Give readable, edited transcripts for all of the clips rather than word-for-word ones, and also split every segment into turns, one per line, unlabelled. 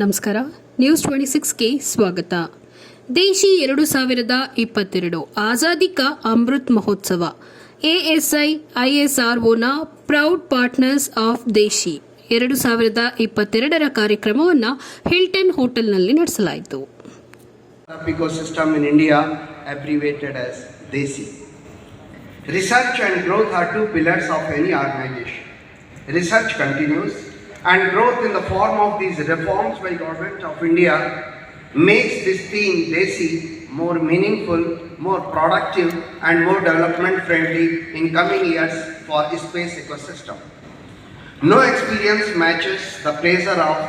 ನಮಸ್ಕಾರ. ನ್ಯೂಸ್ 26ಗೆ ಸ್ವಾಗತ. ದೇಶಿ 2022 ಆಜಾದಿ ಕಾ Amrit Mahotsav. ASI ಐಎಸ್ಆರ್ಒನ proud partners of ದೇಶಿ 2022ರ ಕಾರ್ಯಕ್ರಮವನ್ನು ಹಿಲ್ಟನ್ ಹೋಟೆಲ್ನಲ್ಲಿ ನಡೆಸಲಾಯಿತು.
Ecosystem in India, abbreviated as DESSIE. Research and growth are two pillars of any organization. Research continues, and growth in the form of these reforms by Government of India makes this theme DESSIE more meaningful, more productive, and more development friendly in coming years for space ecosystem. No experience matches the pleasure of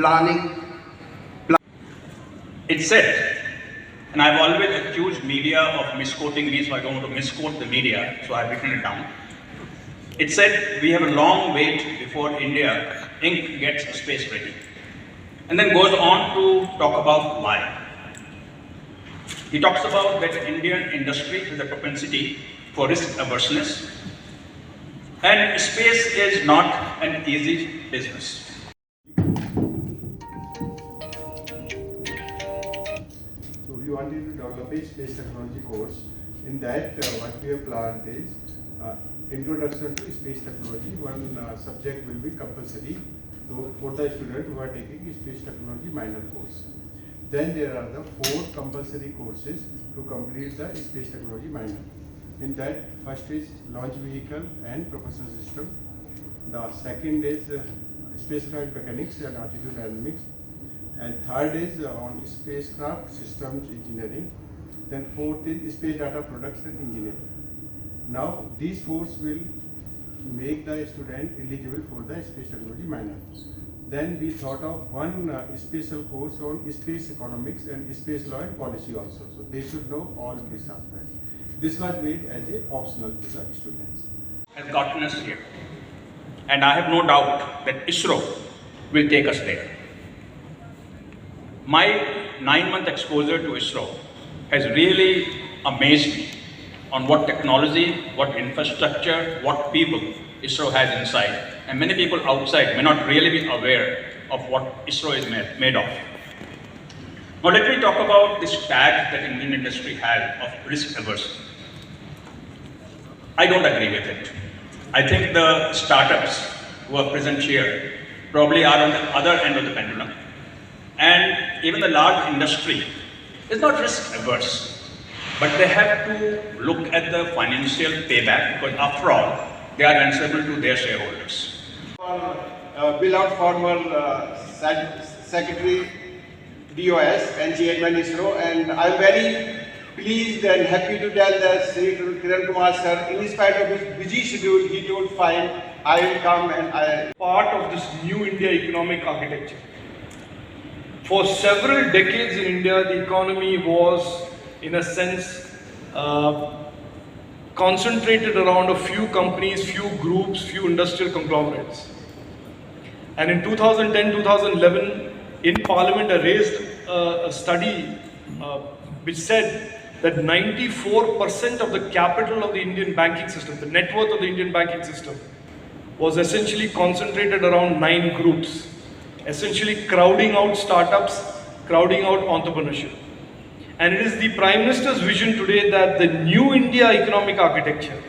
planning.
It's said, and I've always accused media of misquoting me, so I don't want to misquote the media, so I've written it down. It said we have a long wait before India Inc. gets space ready, and then goes on to talk about why. He talks about that Indian industry has a propensity for risk averseness, and space is not an easy business.
We wanted to develop a space technology course. In that, what we have planned is introduction to space technology. One subject will be compulsory for the student who are taking space technology minor course. Then there are the 4 compulsory courses to complete the space technology minor. In that, first is launch vehicle and propulsion system. The second is spacecraft mechanics and altitude dynamics. And third is on spacecraft systems engineering. Then fourth is space data products and engineering. Now these courses will make the student eligible for the space technology minor. Then we thought of one special course on space economics and space law and policy also. So they should know all these aspects. This was made as a optional to the students.
Has gotten us here, and I have no doubt that ISRO will take us there. My 9-month exposure to ISRO has really amazed me on what technology, what infrastructure, what people ISRO has inside. And many people outside may not really be aware of what ISRO is made of. Now let me talk about this tag that Indian industry has of risk averse. I don't agree with it. I think the startups who are present here probably are on the other end of the pendulum. And even the large industry is not risk averse, but they have to look at the financial payback, because after all, they are answerable to their shareholders.
Beloved former Secretary DOS and Chairman ISRO, and I'm very pleased and happy to tell that Sri Kiran Kumar sir, in spite of his busy schedule, he told fine, I will come and I
part of this new India economic architecture. For several decades in India, the economy was, in a sense, concentrated around a few companies, few groups, few industrial conglomerates. And in 2010-2011, in Parliament, I raised a study which said that 94% of the capital of the Indian banking system, the net worth of the Indian banking system, was essentially concentrated around 9 groups, essentially crowding out startups, crowding out entrepreneurship. And it is the Prime Minister's vision today that the new India economic architecture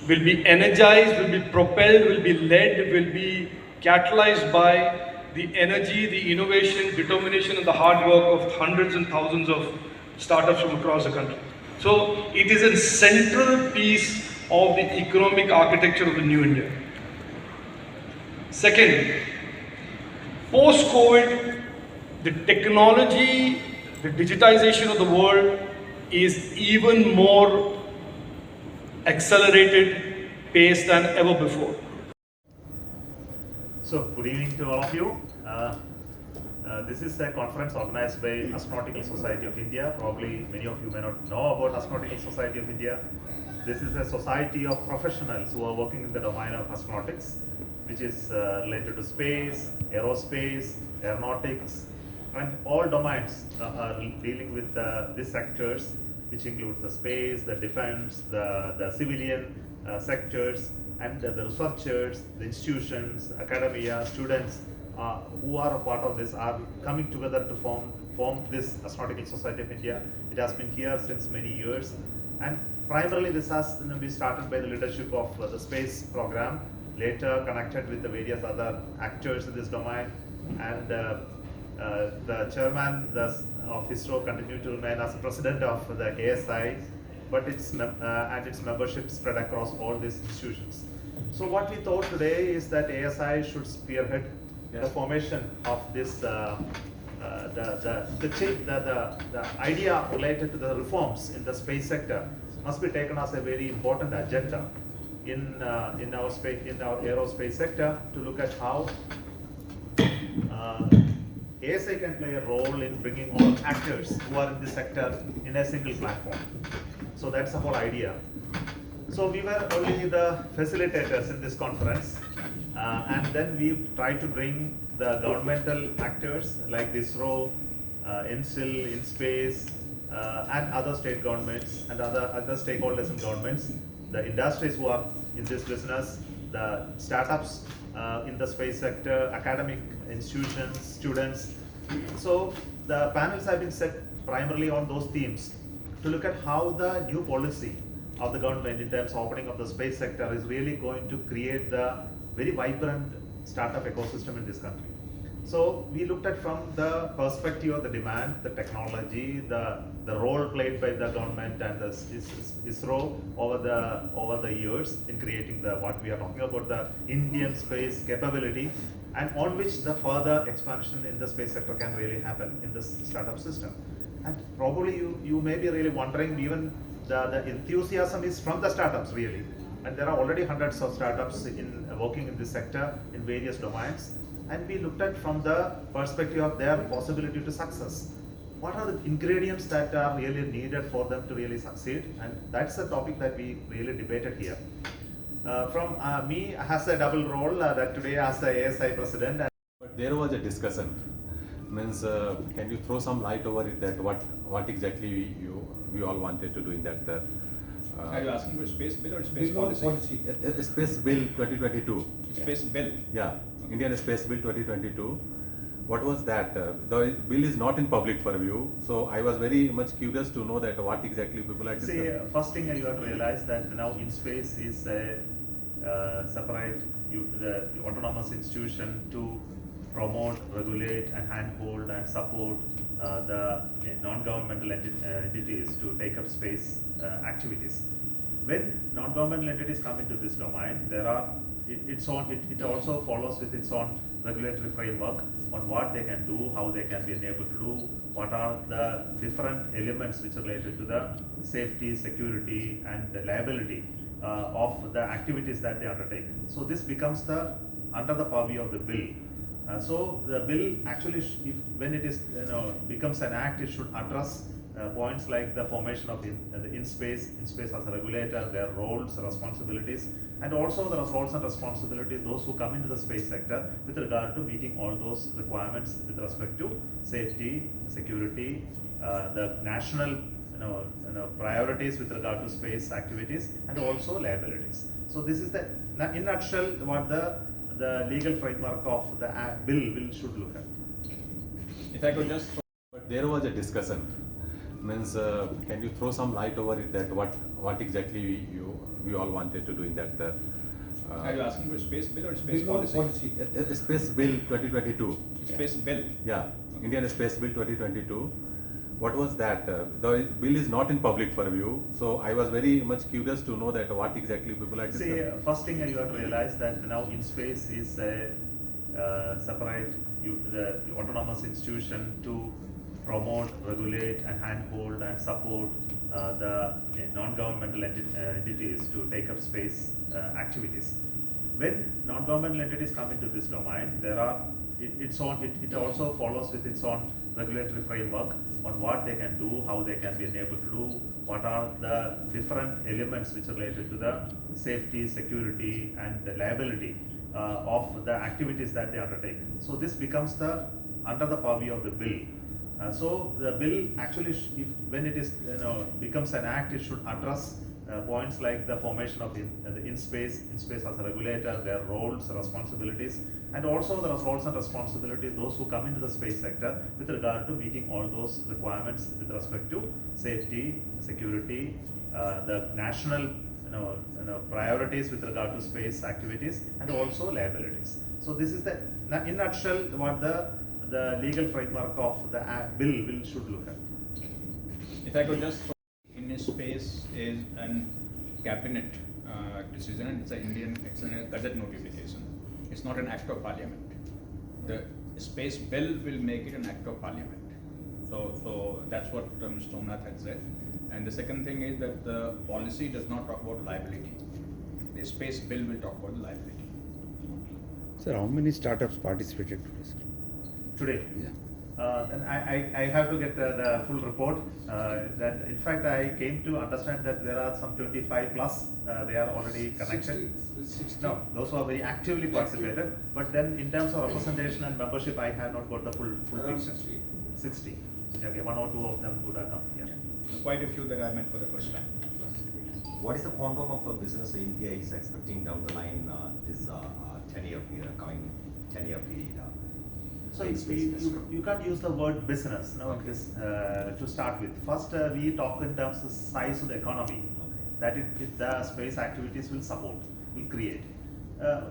will be energized, will be propelled, will be led, will be catalyzed by the energy, the innovation, determination and the hard work of hundreds and thousands of startups from across the country. So it is a central piece of the economic architecture of the new India. Second, post-COVID, the technology, the digitization of the world is even more accelerated pace than ever before.
So, good evening to all of you. This is a conference organized by Astronautical Society of India. Probably many of you may not know about Astronautical Society of India. This is a society of professionals who are working in the domain of astronautics, which is related to space, aerospace, aeronautics, and all domains are dealing with these sectors, which includes the space, the defense, the civilian sectors, and the researchers, the institutions, academia, students, who are a part of this are coming together to form this Astronautical Society of India. It has been here since many years, and primarily this has been started by the leadership of the space program, later connected with the various other actors in this domain, and the chairman of ISRO continued to remain as president of the ASI, but its membership spread across all these institutions. So what we thought today is that ASI should spearhead the formation of this the idea related to the reforms in the space sector must be taken as a very important agenda in our aerospace sector, to look at how ASI can play a role in bringing all actors who are in this sector in a single platform. So that's the whole idea. So we were only the facilitators in this conference, and then we tried to bring the governmental actors like ISRO, INSIL, InSpace, and other state governments and other stakeholders in governments, the industries who are in this business, the startups in the space sector, academic institutions, students. So the panels have been set primarily on those themes to look at how the new policy of the government in terms of opening up the space sector is really going to create the very vibrant startup ecosystem in this country. So we looked at from the perspective of the demand, the technology, the role played by the government and the ISRO over the years in creating what we are talking about, the Indian space capability, and on which the further expansion in the space sector can really happen in this startup system. And probably you may be really wondering, even the enthusiasm is from the startups really, and there are already hundreds of startups working in this sector in various domains. And we looked at from the perspective of their possibility to success. What are the ingredients that are really needed for them to really succeed? And that's the topic that we really debated here. From me has a double role that today as the ASI president.
But there was a discussion. Means, can you throw some light over it, that what exactly we all wanted to do in that?
Are you asking for space bill or space policy?
Space Bill 2022.
Space bill.
Yeah, Indian Space Bill 2022. What was that? The bill is not in public purview, so I was very much curious to know that what exactly people are discussing.
See, first thing you have to realize that now InSpace is a separate the autonomous institution to promote, regulate, and handhold and support the non-governmental entities to take up space activities. When non-governmental entities come into this domain, it also follows with its own regulatory framework on what they can do, how they can be enabled to do, what are the different elements which are related to the safety, security, and the liability of the activities that they undertake. So this becomes under the purview of the bill. So the bill actually, when it is becomes an act, it should address points like the formation of the InSpace as a regulator, their roles, responsibilities, and also the roles and responsibilities those who come into the space sector with regard to meeting all those requirements with respect to safety, security, the national priorities with regard to space activities, and also liabilities. So this is in a nutshell what the legal framework of the bill should look at.
If I could just.
But there was a discussion. Means, can you throw some light over it, that what exactly we all wanted to do in that?
Are you asking for space bill or space policy?
Space Bill 2022.
Space bill.
Yeah, Indian Space Bill 2022. What was that? The bill is not in public purview, so I was very much curious to know that what exactly people are discussing.
See, first thing you have to realize that now InSpace is a separate the autonomous institution to promote, regulate, and handhold and support the non-governmental entities to take up space activities. When non-governmental entities come into this domain, it also follows with its own regulatory framework on what they can do, how they can be enabled to do, what are the different elements which are related to the safety, security, and the liability of the activities that they undertake. So this becomes under the purview of the bill. So the bill actually, when it is becomes an act, it should address points like the formation of the in-space as a regulator, their roles, responsibilities, and also the roles and responsibilities those who come into the space sector with regard to meeting all those requirements with respect to safety, security, the national priorities with regard to space activities, and also liabilities. So this is in a nutshell what the legal framework of the bill should look at.
If I could just throw in space is an cabinet decision, and it's a Gazette notification. It's not an act of parliament. The space bill will make it an act of parliament. So that's what Mr. Somnath had said. And the second thing is that the policy does not talk about liability. The space bill will talk about the liability.
Sir, how many startups participated today, sir?
Today?
Yeah.
Then I have to get the full report. That in fact I came to understand that there are some 25 plus. They are already connected.
60.
No, those who are very actively participated. But then in terms of representation and membership, I have not got the full picture. 60. Okay, one or two of them would have come. Yeah.
Quite a few that I met for the first time.
What is the quantum of business India is expecting down the line this 10-year period, coming 10-year period?
So you can't use the word business to start with. First, we talk in terms of size of the economy that the space activities will support, will create.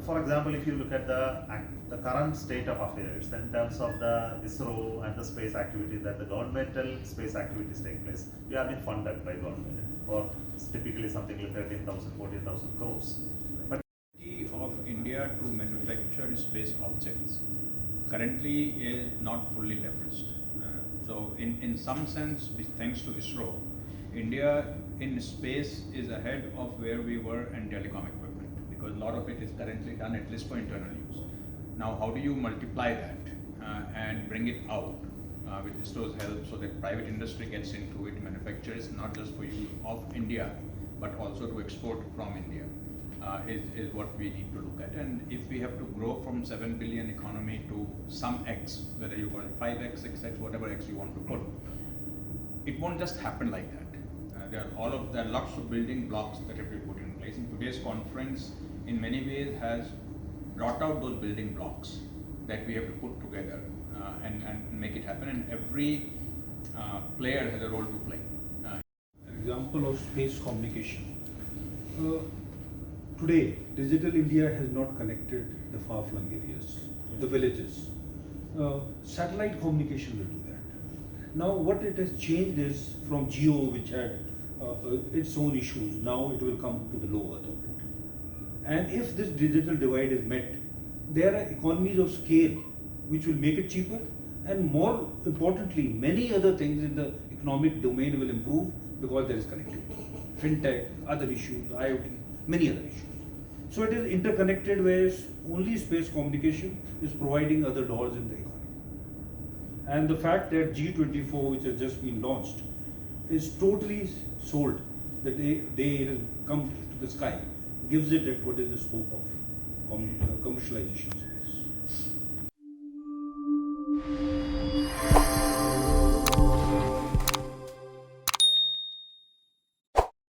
For example, if you look at the current state of affairs in terms of the ISRO and the space activities, that the governmental space activities take place, we have been funded by government for typically something like 13,000, 14,000 crores. But
Of India to manufacture space objects currently is not fully leveraged. So in some sense, thanks to ISRO, India in space is ahead of where we were in telecom equipment, because a lot of it is currently done at least for internal use. Now, how do you multiply that and bring it out with ISRO's help so that private industry gets into it, manufacturers not just for use of India, but also to export from India? Is what we need to look at. And if we have to grow from 7 billion economy to some X, whether you call it 5X, 6X, whatever X you want to put, it won't just happen like that. There are lots of building blocks that have to be put in place. And today's conference, in many ways, has brought out those building blocks that we have to put together and make it happen. And every player has a role to play.
Example of space communication. Today, Digital India has not connected the far-flung areas, the villages. Satellite communication will do that. Now, what it has changed is from geo, which had its own issues, now it will come to the low Earth orbit. And if this digital divide is met, there are economies of scale which will make it cheaper, and more importantly, many other things in the economic domain will improve because there is connectivity. Fintech, other issues, IoT, many other issues. So it is interconnected, whereas only space communication is providing other doors in the economy. And the fact that G24, which has just been launched, is totally sold, that they come to the sky, gives it at what is the scope of commercialization.